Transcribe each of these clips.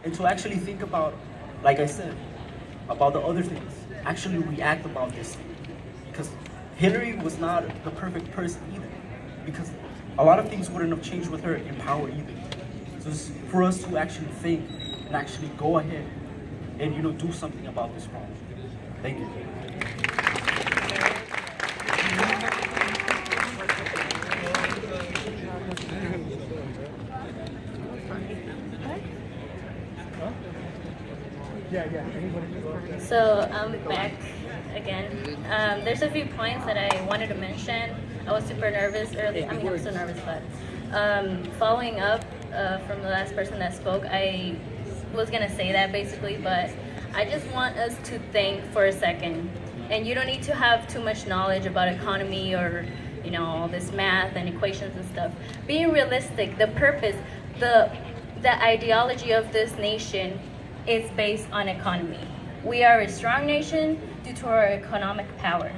and to actually think about, like I said, about the other things, actually react about this thing. Because Hillary was not the perfect person either, because a lot of things wouldn't have changed with her in power either. So it's for us to actually think and actually go ahead and do something about this problem. Thank you. So I'm back again. There's a few points that I wanted to mention. I was super nervous earlier. I mean, I'm still nervous, but following up from the last person that spoke, I was gonna say that basically, but I just want us to think for a second. And you don't need to have too much knowledge about economy or all this math and equations and stuff. Being realistic, the purpose, the ideology of this nation is based on economy. We are a strong nation due to our economic power.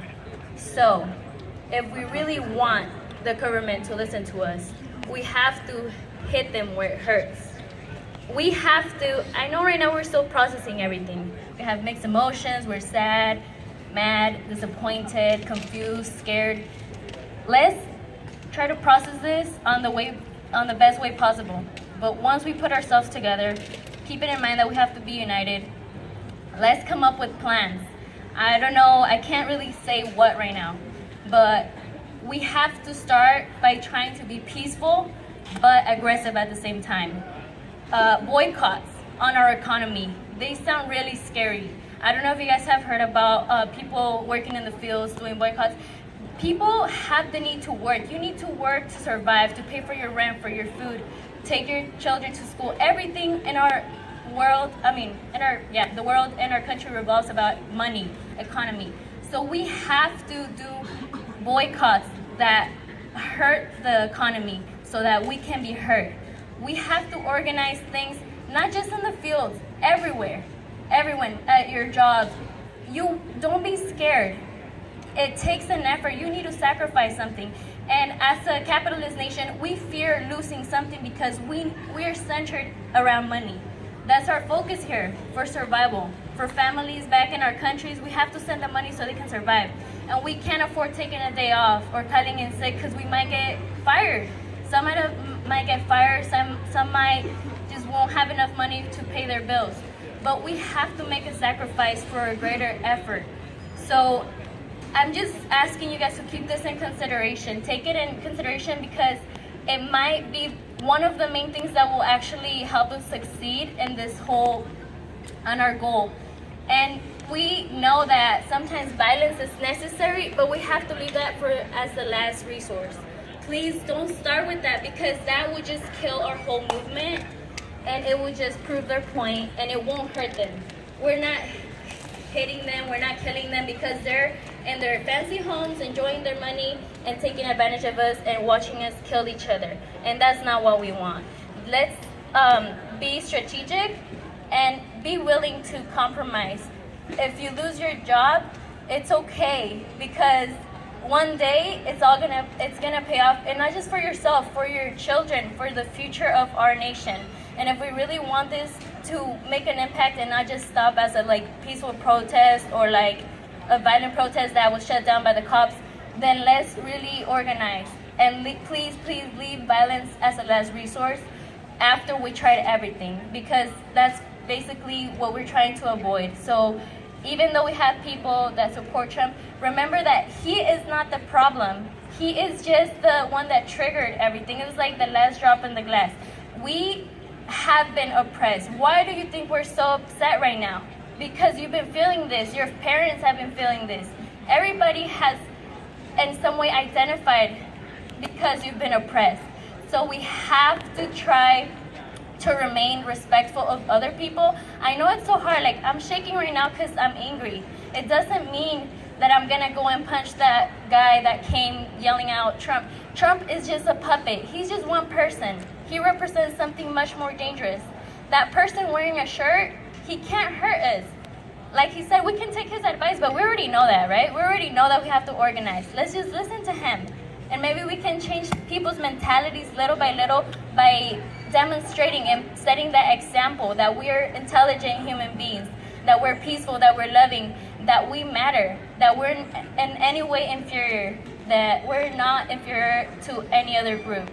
So if we really want the government to listen to us, we have to hit them where it hurts. We have to, I know right now we're still processing everything. We have mixed emotions, we're sad, mad, disappointed, confused, scared. Let's try to process this on the best way possible. But once we put ourselves together, keep it in mind that we have to be united. Let's come up with plans. I don't know, I can't really say what right now, but we have to start by trying to be peaceful but aggressive at the same time. Boycotts on our economy, they sound really scary. I don't know if you guys have heard about people working in the fields doing boycotts. People have the need to work. You need to work to survive, to pay for your rent, for your food, take your children to school. Everything in our world, the world and our country revolves about money, economy. So we have to do boycotts that hurt the economy so that we can be heard. We have to organize things, not just in the fields, everywhere. Everyone at your jobs. You don't be scared. It takes an effort. You need to sacrifice something. And as a capitalist nation, we fear losing something because we are centered around money. That's our focus here for survival. For families back in our countries, we have to send them money so they can survive. And we can't afford taking a day off or calling in sick because we might get fired. Some might get fired, some might just won't have enough money to pay their bills. But we have to make a sacrifice for a greater effort. So I'm just asking you guys to keep this in consideration. Take it in consideration because it might be one of the main things that will actually help us succeed in this whole, on our goal. And we know that sometimes violence is necessary, but we have to leave that as the last resource. Please don't start with that because that would just kill our whole movement and it would just prove their point and it won't hurt them. We're not hitting them, we're not killing them because they're in their fancy homes enjoying their money and taking advantage of us and watching us kill each other. And that's not what we want. Let's be strategic and be willing to compromise. If you lose your job, it's okay because one day it's gonna pay off, and not just for yourself, for your children, for the future of our nation. And if we really want this to make an impact and not just stop as a peaceful protest or a violent protest that was shut down by the cops, then let's really organize and please leave violence as a last resource after we tried everything, because that's basically what we're trying to avoid. So even though we have people that support Trump, remember that he is not the problem. He is just the one that triggered everything. It was like the last drop in the glass. We have been oppressed. Why do you think we're so upset right now? Because you've been feeling this. Your parents have been feeling this. Everybody has in some way identified because you've been oppressed. So we have to try to remain respectful of other people. I know it's so hard. I'm shaking right now because I'm angry. It doesn't mean that I'm gonna go and punch that guy that came yelling out Trump. Trump is just a puppet. He's just one person. He represents something much more dangerous. That person wearing a shirt, he can't hurt us. Like he said, we can take his advice, but we already know that, right? We already know that we have to organize. Let's just listen to him. And maybe we can change people's mentalities little by little by demonstrating and setting that example that we're intelligent human beings, that we're peaceful, that we're loving, that we matter, that we're in any way inferior, that we're not inferior to any other group.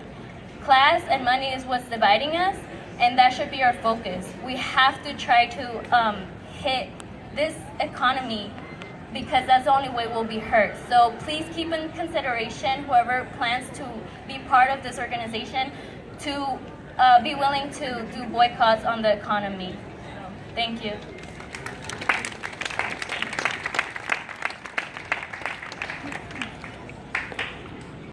Class and money is what's dividing us, and that should be our focus. We have to try to hit this economy, because that's the only way we'll be heard. So please keep in consideration whoever plans to be part of this organization to be willing to do boycotts on the economy. So, thank you.